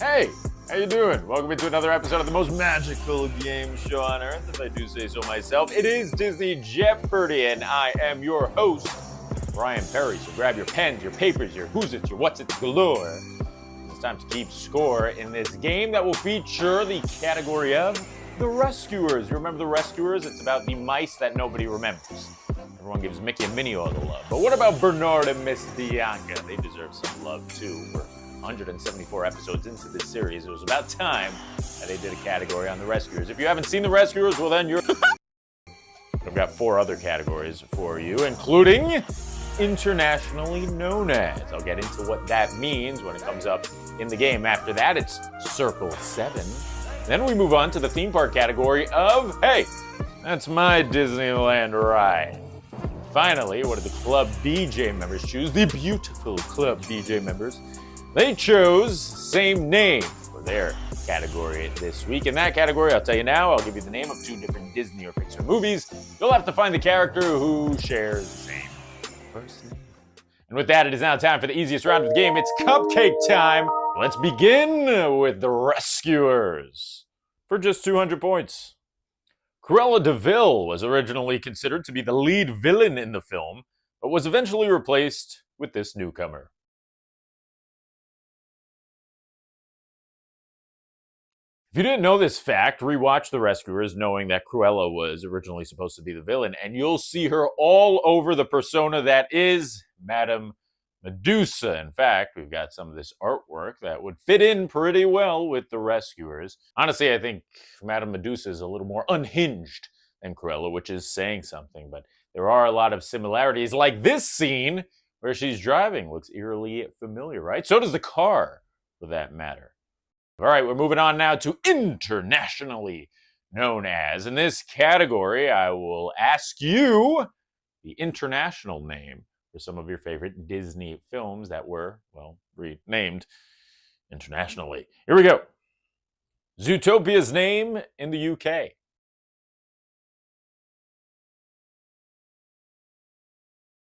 Hey, how you doing? Welcome into another episode of the most magical game show on earth, if I do say so myself. It is Disney Jeopardy, and I am your host, Bryan Perri. So grab your pens, your papers, your who's it, your what's it galore. It's time to keep score in this game that will feature the category of the Rescuers. You remember the Rescuers? It's about the mice that nobody remembers. Everyone gives Mickey and Minnie all the love. But what about Bernard and Miss Bianca? They deserve some love too. We're 174 episodes into this series. It was about time that they did a category on the Rescuers. If you haven't seen the Rescuers, well then you're... I've got 4 other categories for you, including internationally known as. I'll get into what that means when it comes up in the game. After that, it's Circle 7. Then we move on to the theme park category of, hey, that's my Disneyland ride. Finally, what did the Club BJ members choose? The beautiful Club BJ members. They chose same name for their category this week. In that category, I'll tell you now, I'll give you the name of 2 different Disney or Pixar movies. You'll have to find the character who shares the same first name. And with that, it is now time for the easiest round of the game. It's cupcake time. Let's begin with the Rescuers for just 200 points. Cruella de Vil was originally considered to be the lead villain in the film, but was eventually replaced with this newcomer. If you didn't know this fact, rewatch The Rescuers knowing that Cruella was originally supposed to be the villain, and you'll see her all over the persona that is Madame Medusa. In fact, we've got some of this artwork that would fit in pretty well with The Rescuers. Honestly, I think Madame Medusa is a little more unhinged than Cruella, which is saying something, but there are a lot of similarities, like this scene where she's driving. Looks eerily familiar, right? So does the car, for that matter. All right, we're moving on now to internationally known as. In this category, I will ask you the international name for some of your favorite Disney films that were, well, renamed internationally. Here we go. Zootopia's name in the UK.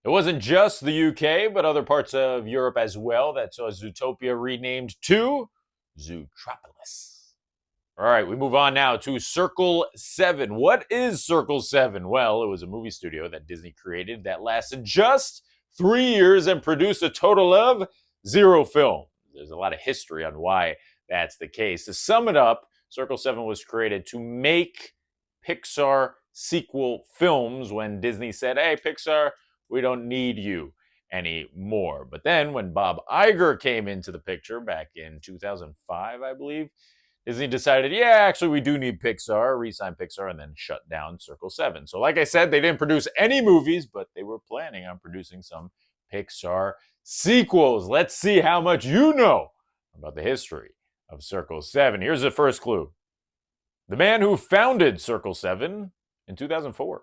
It wasn't just the UK, but other parts of Europe as well that saw Zootopia renamed to Zootropolis. All right, we move on now to Circle 7. What is Circle 7? Well, it was a movie studio that Disney created that lasted just 3 years and produced a total of 0 films. There's a lot of history on why that's the case. To sum it up, Circle 7 was created to make Pixar sequel films when Disney said, hey, Pixar, we don't need you anymore. But then when Bob Iger came into the picture back in 2005, I believe, Disney decided, yeah, actually we do need Pixar, re-signed Pixar, and then shut down Circle 7. So like I said, they didn't produce any movies, but they were planning on producing some Pixar sequels. Let's see how much you know about the history of Circle 7. Here's the first clue. The man who founded Circle 7 in 2004.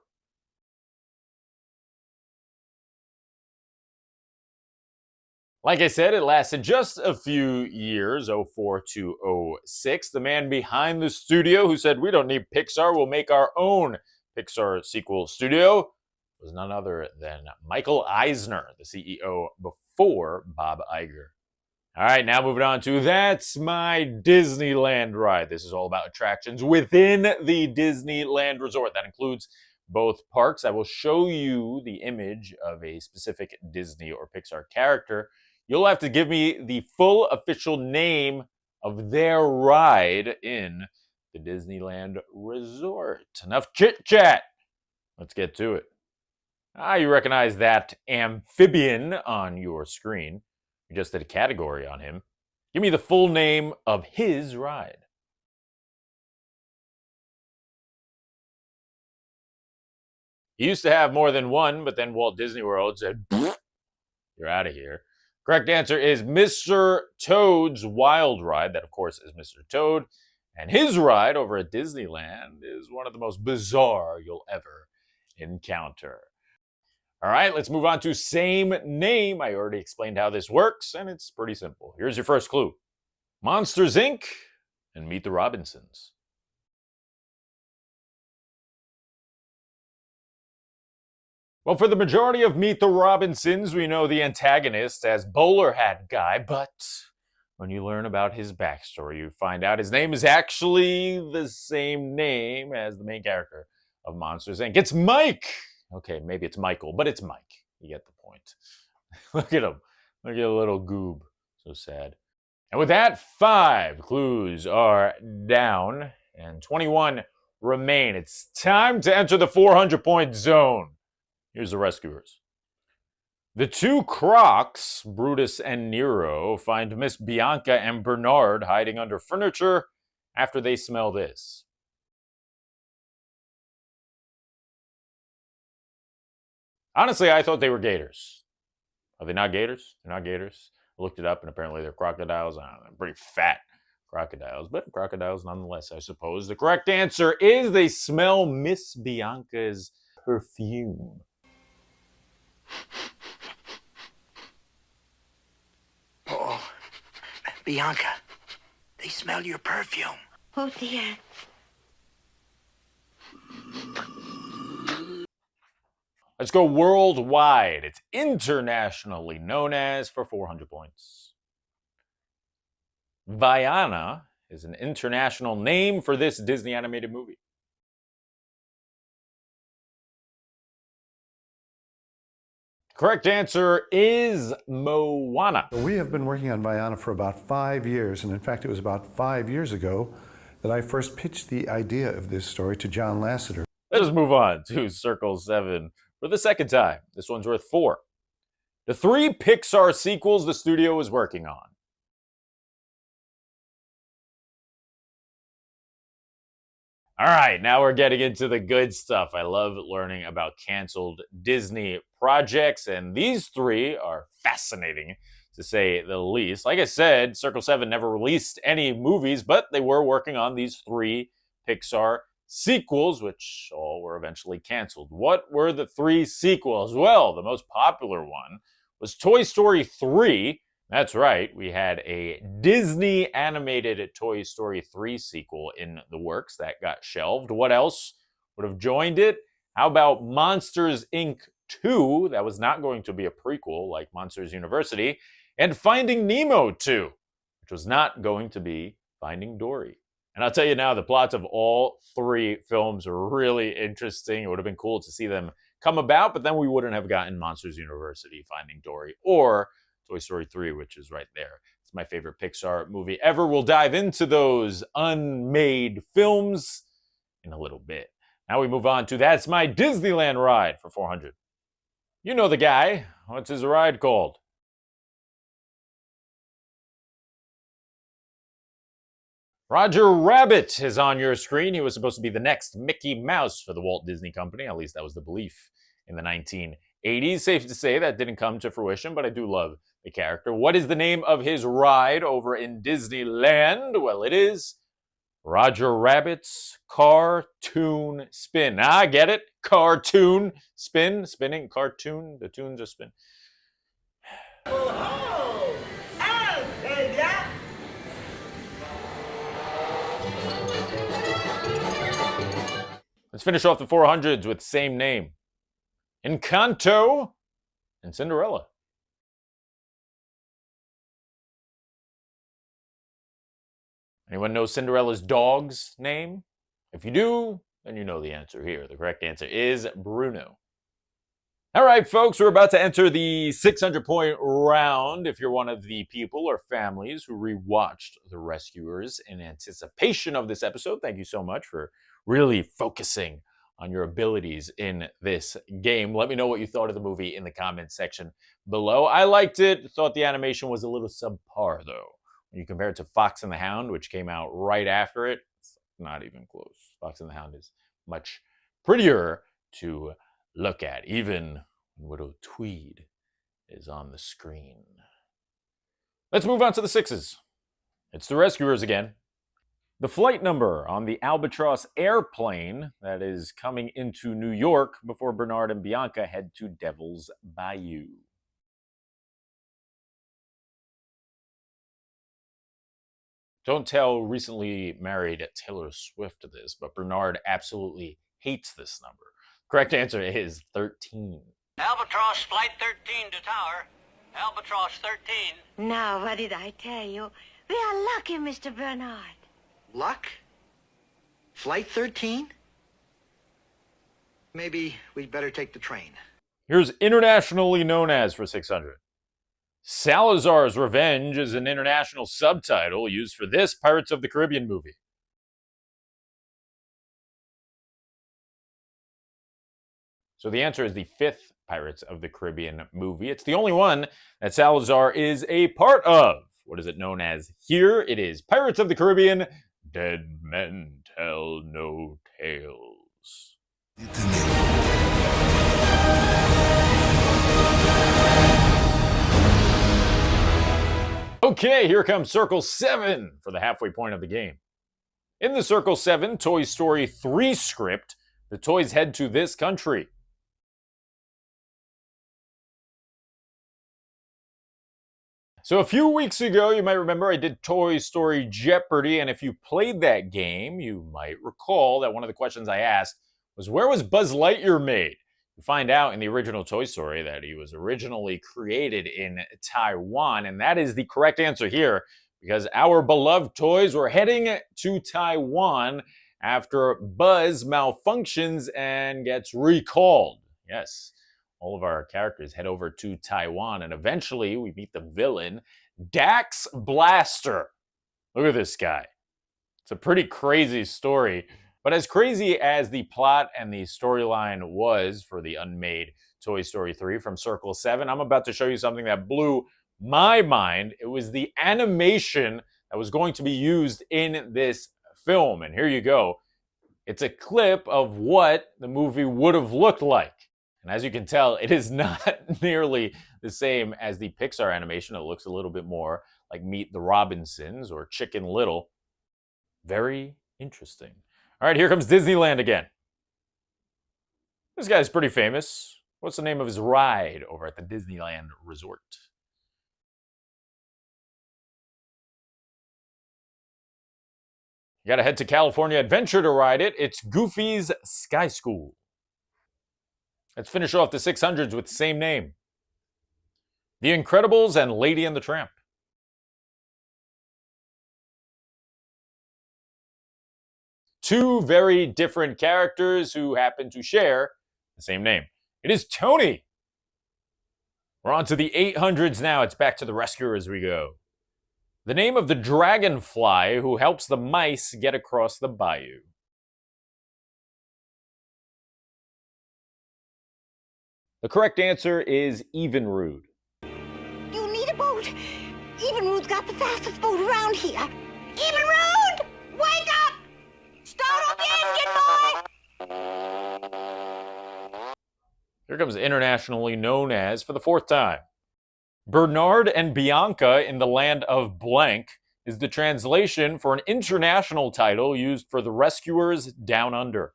Like I said, it lasted just a few years, 04 to 06. The man behind the studio who said, we don't need Pixar, we'll make our own Pixar sequel studio, was none other than Michael Eisner, the CEO before Bob Iger. All right, now moving on to That's My Disneyland Ride. This is all about attractions within the Disneyland Resort. That includes both parks. I will show you the image of a specific Disney or Pixar character. You'll have to give me the full official name of their ride in the Disneyland Resort. Enough chit-chat. Let's get to it. You recognize that amphibian on your screen. We just did a category on him. Give me the full name of his ride. He used to have more than one, but then Walt Disney World said, you're out of here. Correct answer is Mr. Toad's Wild Ride. That, of course, is Mr. Toad. And his ride over at Disneyland is one of the most bizarre you'll ever encounter. All right, let's move on to same name. I already explained how this works, and it's pretty simple. Here's your first clue. Monsters, Inc. and Meet the Robinsons. Well, for the majority of Meet the Robinsons, we know the antagonist as Bowler Hat Guy, but When you learn about his backstory, you find out his name is actually the same name as the main character of Monsters, Inc. It's Mike! Okay, maybe it's Michael, but it's Mike. You get the point. Look at him. Look at a little goob. So sad. And with that, 5 clues are down and 21 remain. It's time to enter the 400-point zone. Here's the rescuers. The 2 Crocs, Brutus and Nero, find Miss Bianca and Bernard hiding under furniture after they smell this. Honestly, I thought they were gators. Are they not gators? They're not gators. I looked it up, and apparently they're crocodiles. I don't know, pretty fat crocodiles, but crocodiles nonetheless, I suppose. The correct answer is they smell Miss Bianca's perfume. Oh, Bianca, they smell your perfume. Oh, dear. Let's go worldwide. It's internationally known as for 400 points. Vaiana is an international name for this Disney animated movie. Correct answer is Moana. We have been working on Vaiana for about 5 years, and in fact, it was about 5 years ago that I first pitched the idea of this story to John Lasseter. Let us move on to Circle 7 for the second time. This one's worth 4. The 3 Pixar sequels the studio is working on. All right, now we're getting into the good stuff. I love learning about canceled Disney projects, and these 3 are fascinating, to say the least. Like I said, Circle 7 never released any movies, but they were working on these 3 Pixar sequels, which all were eventually canceled. What were the 3 sequels? Well, the most popular one was Toy Story 3. That's right, we had a Disney animated Toy Story 3 sequel in the works that got shelved. What else would have joined it? How about Monsters, Inc. 2? That was not going to be a prequel like Monsters University. And Finding Nemo 2, which was not going to be Finding Dory. And I'll tell you now, the plots of all 3 films are really interesting. It would have been cool to see them come about, but then we wouldn't have gotten Monsters University, Finding Dory, or Toy Story 3, which is right there. It's my favorite Pixar movie ever. We'll dive into those unmade films in a little bit. Now we move on to That's My Disneyland Ride for 400. You know the guy. What's his ride called? Roger Rabbit is on your screen. He was supposed to be the next Mickey Mouse for the Walt Disney Company. At least that was the belief in the 1980s. Safe to say that didn't come to fruition, but I do love the character. What is the name of his ride over in Disneyland? Well, it is Roger Rabbit's Cartoon Spin. Ah, get it? Cartoon Spin. Spinning. Cartoon. The tunes are spin. Oh, I'll say that. Let's finish off the 400s with same name. Encanto and Cinderella. Anyone know Cinderella's dog's name? If you do, then you know the answer here. The correct answer is Bruno. All right, folks, we're about to enter the 600-point round. If you're one of the people or families who rewatched The Rescuers in anticipation of this episode, thank you so much for really focusing on your abilities in this game. Let me know what you thought of the movie in the comments section below. I liked it. Thought the animation was a little subpar, though. When you compare it to Fox and the Hound, which came out right after it, it's not even close. Fox and the Hound is much prettier to look at, even when Widow Tweed is on the screen. Let's move on to the 6s. It's The Rescuers again. The flight number on the Albatross airplane that is coming into New York before Bernard and Bianca head to Devil's Bayou. Don't tell recently married Taylor Swift this, but Bernard absolutely hates this number. Correct answer is 13. Albatross Flight 13 to Tower. Albatross 13. Now, what did I tell you? We are lucky, Mr. Bernard. Luck? Flight 13? Maybe we'd better take the train. Here's internationally known as for 600. Salazar's Revenge is an international subtitle used for this Pirates of the Caribbean movie. So the answer is the fifth Pirates of the Caribbean movie. It's the only one that Salazar is a part of. What is it known as here? It is Pirates of the Caribbean, Dead Men Tell No Tales. Okay, here comes Circle 7 for the halfway point of the game. In the Circle 7 Toy Story 3 script, the toys head to this country. So a few weeks ago, you might remember I did Toy Story Jeopardy, and if you played that game, you might recall that one of the questions I asked was, where was Buzz Lightyear made? You find out in the original Toy Story that he was originally created in Taiwan, and that is the correct answer here, because our beloved toys were heading to Taiwan after Buzz malfunctions and gets recalled. Yes. All of our characters head over to Taiwan, and eventually we meet the villain, Dax Blaster. Look at this guy. It's a pretty crazy story, but as crazy as the plot and the storyline was for the unmade Toy Story 3 from Circle 7, I'm about to show you something that blew my mind. It was the animation that was going to be used in this film, and here you go. It's a clip of what the movie would have looked like. And as you can tell, it is not nearly the same as the Pixar animation. It looks a little bit more like Meet the Robinsons or Chicken Little. Very interesting. All right, here comes Disneyland again. This guy's pretty famous. What's the name of his ride over at the Disneyland Resort? You gotta head to California Adventure to ride it. It's Goofy's Sky School. Let's finish off the 600s with the same name. The Incredibles and Lady and the Tramp. Two very different characters who happen to share the same name. It is Tony. We're on to the 800s now. It's back to the rescuer as we go. The name of the dragonfly who helps the mice get across the bayou. The correct answer is Evinrude. You need a boat. Evinrude's got the fastest boat around here. Evinrude! Wake up! Start up the engine, boy! Here comes internationally known as for the fourth time. Bernard and Bianca in the Land of Blank is the translation for an international title used for the rescuers down under.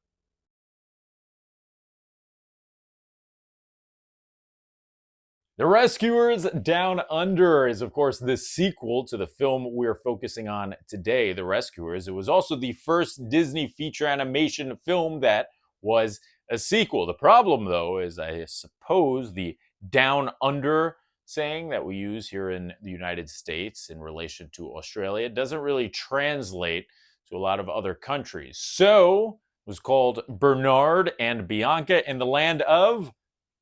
The Rescuers Down Under is, of course, the sequel to the film we're focusing on today, The Rescuers. It was also the first Disney feature animation film that was a sequel. The problem, though, is I suppose the Down Under saying that we use here in the United States in relation to Australia doesn't really translate to a lot of other countries. So it was called Bernard and Bianca in the Land of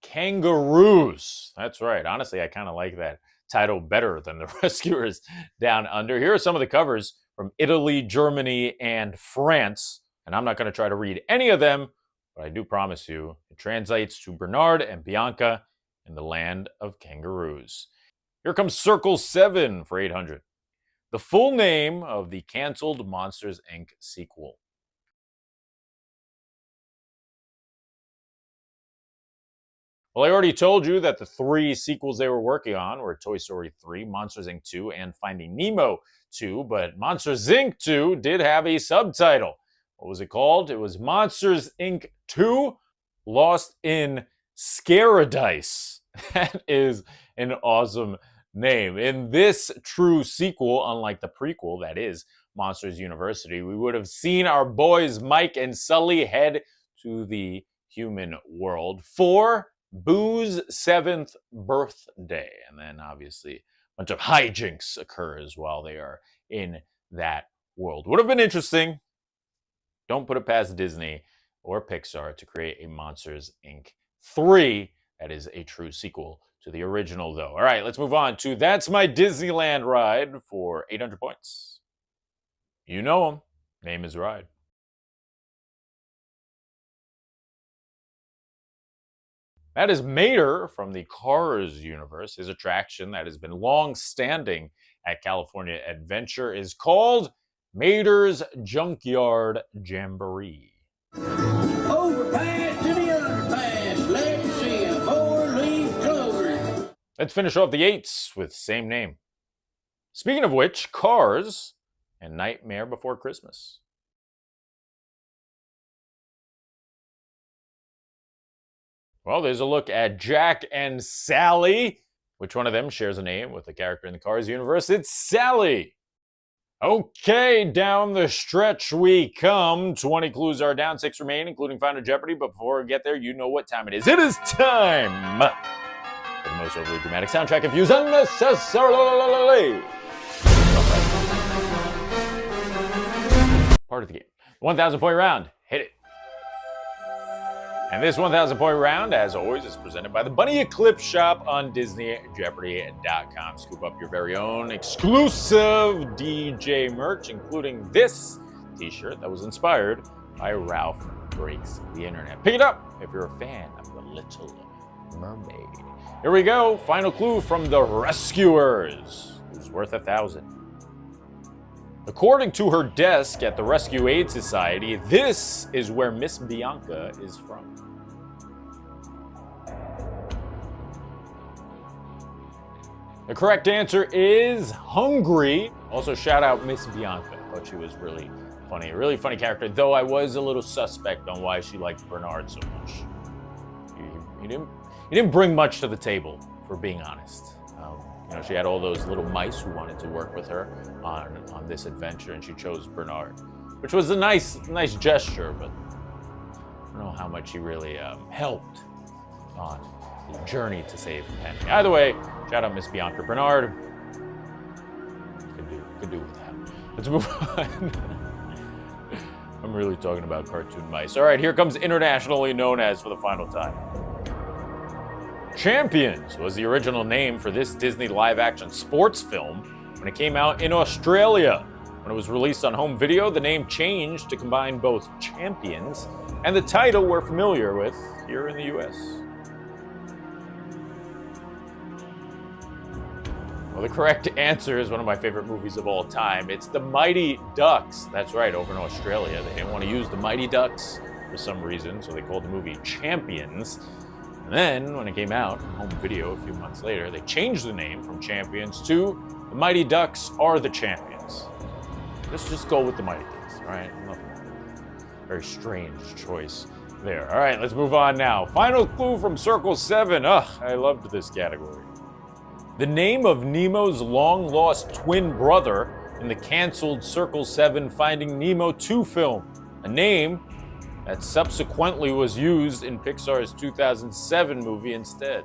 Kangaroos. That's right. Honestly, I kind of like that title better than The Rescuers Down Under. Here are some of the covers from Italy, Germany, and France. And I'm not going to try to read any of them, but I do promise you it translates to Bernard and Bianca in the Land of Kangaroos. Here comes Circle 7 for 800. The full name of the canceled Monsters, Inc. sequel. Well, I already told you that the three sequels they were working on were Toy Story 3, Monsters, Inc. 2, and Finding Nemo 2, but Monsters, Inc. 2 did have a subtitle. What was it called? It was Monsters, Inc. 2, Lost in Scaradise. That is an awesome name. In this true sequel, unlike the prequel, that is Monsters University, we would have seen our boys Mike and Sully head to the human world for Boo's 7th birthday. And then obviously a bunch of hijinks occurs while they are in that world. Would have been interesting. Don't put it past Disney or Pixar to create a Monsters, Inc. 3 that is a true sequel to the original, though. All right, let's move on to That's My Disneyland Ride for 800 points. You know him. Name is Ride. That is Mater from the Cars universe. His attraction that has been long-standing at California Adventure is called Mater's Junkyard Jamboree. Overpass to the underpass. Let's see a four-leaf clover. Let's finish off the 8s with same name. Speaking of which, Cars and Nightmare Before Christmas. Well, there's a look at Jack and Sally. Which one of them shares a name with a character in the Cars universe? It's Sally. Okay, down the stretch we come. 20 clues are down, 6 remain, including Final Jeopardy. But before we get there, you know what time it is. It is time for the most overly dramatic soundtrack if used unnecessarily. Part of the game. 1,000-point round. Hit it. And this 1,000-point round, as always, is presented by the Bunny Eclipse Shop on DisneyJeopardy.com. Scoop up your very own exclusive DJ merch, including this t-shirt that was inspired by Ralph Breaks the Internet. Pick it up if you're a fan of The Little Mermaid. Here we go. Final clue from The Rescuers, who's worth 1,000. According to her desk at the Rescue Aid Society, this is where Miss Bianca is from. The correct answer is Hungry. Also, shout out Miss Bianca. I thought she was really funny. A really funny character, though I was a little suspect on why she liked Bernard so much. He didn't bring much to the table, for being honest. She had all those little mice who wanted to work with her on this adventure, and she chose Bernard, which was a nice gesture, but I don't know how much he really helped on the journey to save Penny. Either way, shout out Miss Bianca. Bernard could do with that. Let's move on. I'm really talking about cartoon mice. All right, here comes internationally known as for the final time. Champions was the original name for this Disney live-action sports film when it came out in Australia. When it was released on home video, the name changed to combine both Champions and the title we're familiar with here in the U.S. Well, the correct answer is one of my favorite movies of all time. It's The Mighty Ducks. That's right, over in Australia. They didn't want to use The Mighty Ducks for some reason, so they called the movie Champions. And then, when it came out on home video a few months later, they changed the name from Champions to The Mighty Ducks Are the Champions. Let's just go with The Mighty Ducks, all right? Very strange choice there. All right, let's move on now. Final clue from Circle 7. I loved this category. The name of Nemo's long-lost twin brother in the canceled Circle 7 Finding Nemo 2 film. A name that subsequently was used in Pixar's 2007 movie instead.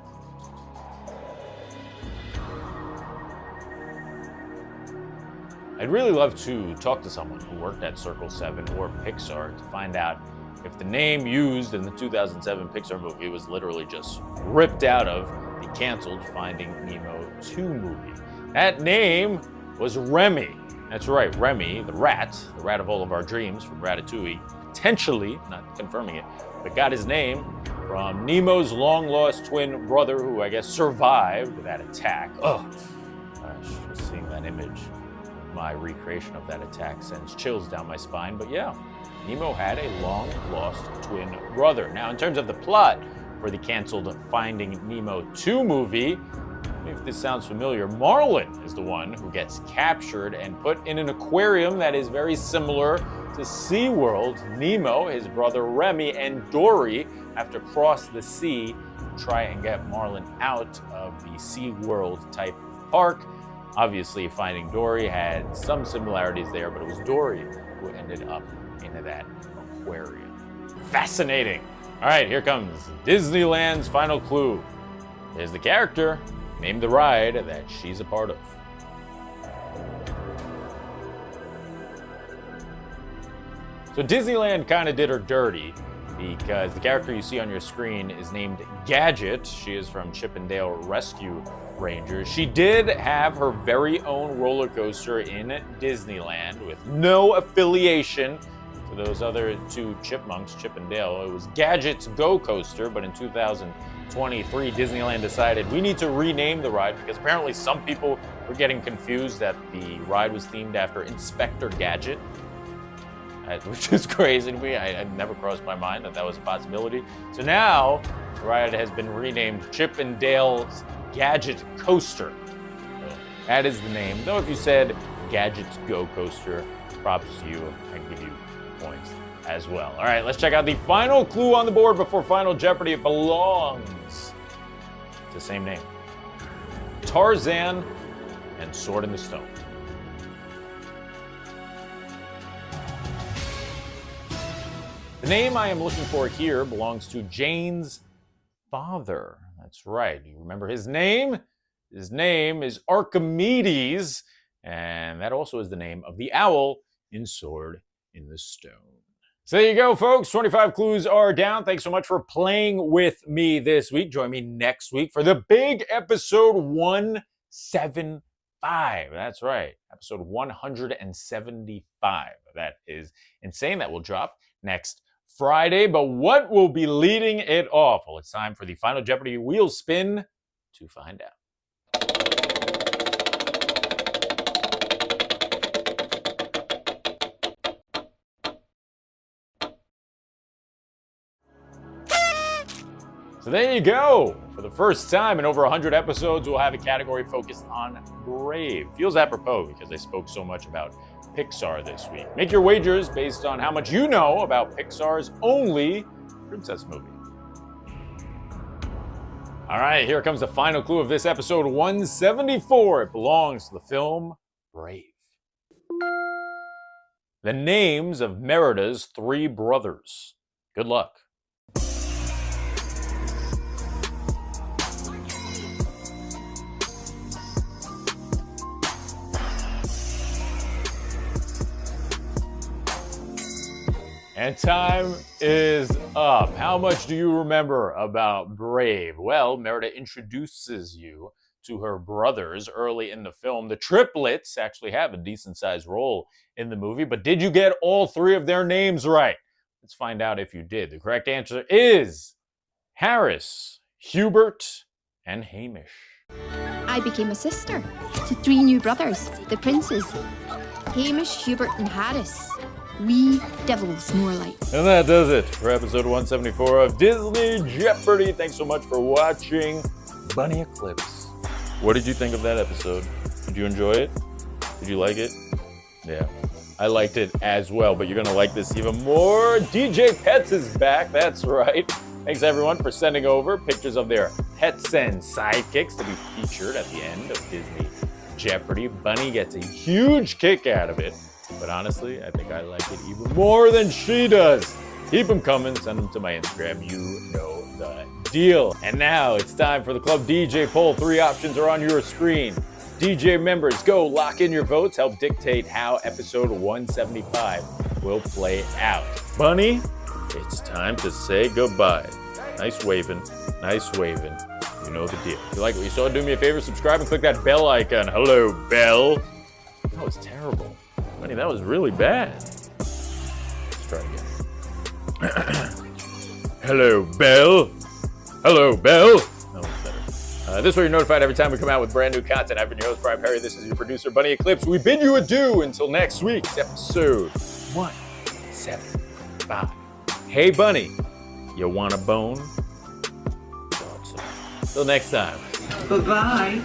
I'd really love to talk to someone who worked at Circle 7 or Pixar to find out if the name used in the 2007 Pixar movie was literally just ripped out of the canceled Finding Nemo 2 movie. That name was Remy. That's right, Remy, the rat of all of our dreams from Ratatouille, potentially, not confirming it, but got his name from Nemo's long-lost twin brother, who I guess survived that attack. Gosh, just seeing that image, my recreation of that attack sends chills down my spine. But yeah, Nemo had a long-lost twin brother. Now, in terms of the plot for the canceled Finding Nemo 2 movie, if this sounds familiar, Marlin is the one who gets captured and put in an aquarium that is very similar to SeaWorld. Nemo, his brother Remy, and Dory have to cross the sea to try and get Marlin out of the SeaWorld type of park. Obviously, Finding Dory had some similarities there, but it was Dory who ended up in that aquarium. Fascinating. All right, here comes Disneyland's final clue. Here's the character. Name the ride that she's a part of. So Disneyland kind of did her dirty because the character you see on your screen is named Gadget. She is from Chip and Dale Rescue Rangers. She did have her very own roller coaster in Disneyland with no affiliation to those other two chipmunks, Chip and Dale. It was Gadget's Go Coaster, but in 2023, Disneyland decided we need to rename the ride because apparently some people were getting confused that the ride was themed after Inspector Gadget. Which is crazy to me. It never crossed my mind that that was a possibility. So now, the ride has been renamed Chip and Dale's Gadget Coaster. So that is the name. Though if you said Gadget's Go Coaster, props to you. I can give you points as well. All right, let's check out the final clue on the board before Final Jeopardy. It belongs to the same name. Tarzan and Sword in the Stone. The name I am looking for here belongs to Jane's father. That's right. You remember his name? His name is Archimedes, and that also is the name of the owl in Sword in the Stone. So there you go, folks. 25 clues are down. Thanks so much for playing with me this week. Join me next week for the big episode 175. That's right. Episode 175. That is insane. That will drop next Friday, but what will be leading it off? Well, it's time for the Final Jeopardy wheel spin to find out. So there you go. For the first time in over 100 episodes, we'll have a category focused on Brave. Feels apropos because I spoke so much about Pixar this week. Make your wagers based on how much you know about Pixar's only princess movie. All right, here comes the final clue of this episode 174. It belongs to the film Brave. The names of Merida's three brothers. Good luck. And time is up. How much do you remember about Brave? Well, Merida introduces you to her brothers early in the film. The triplets actually have a decent-sized role in the movie, but did you get all three of their names right? Let's find out if you did. The correct answer is Harris, Hubert, and Hamish. I became a sister to three new brothers, the princes, Hamish, Hubert, and Harris. Wee devils, more like. And that does it for episode 174 of Disney Jeopardy. Thanks so much for watching Bunny Eclipse. What did you think of that episode? Did you enjoy it? Did you like it? Yeah, I liked it as well, but you're going to like this even more. DJ Pets is back. That's right. Thanks, everyone, for sending over pictures of their pets and sidekicks to be featured at the end of Disney Jeopardy. Bunny gets a huge kick out of it. But honestly, I think I like it even more than she does. Keep them coming. Send them to my Instagram. You know the deal. And now it's time for the Club DJ poll. 3 options are on your screen. DJ members, go lock in your votes. Help dictate how episode 175 will play out. Bunny, it's time to say goodbye. Nice waving. Nice waving. You know the deal. If you like what you saw, do me a favor. Subscribe and click that bell icon. Hello, bell. That was terrible. Bunny, that was really bad. Let's try again. Hello, Belle. Hello, Belle. That was better. This way you're notified every time we come out with brand new content. I've been your host, Bryan Perri. This is your producer, Bunny Eclipse. We bid you adieu until next week's episode 175. Hey, Bunny, you want a bone? Thought so. Till next time. Bye-bye.